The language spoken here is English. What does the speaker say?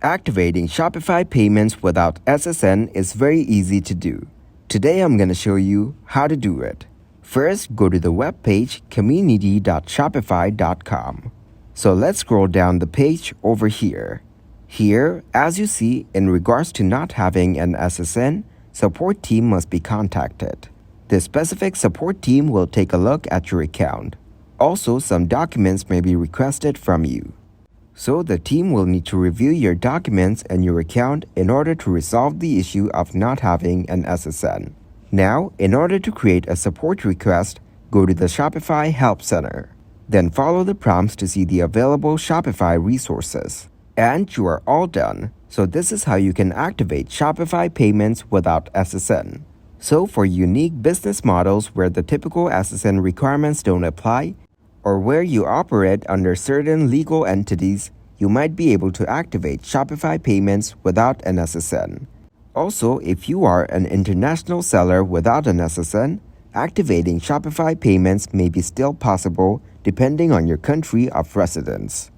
Activating Shopify Payments without SSN is very easy to do. Today I'm going to show you how to do it. First, go to the webpage community.shopify.com. So let's scroll down the page over here. Here, as you see, in regards to not having an SSN, support team must be contacted. The specific support team will take a look at your account. Also, some documents may be requested from you. So the team will need to review your documents and your account in order to resolve the issue of not having an SSN. Now, in order to create a support request, go to the Shopify Help Center. Then follow the prompts to see the available Shopify resources. And you are all done. So this is how you can activate Shopify Payments without SSN. So for unique business models where the typical SSN requirements don't apply, or where you operate under certain legal entities, you might be able to activate Shopify Payments without an SSN. Also, if you are an international seller without an SSN, activating Shopify Payments may be still possible depending on your country of residence.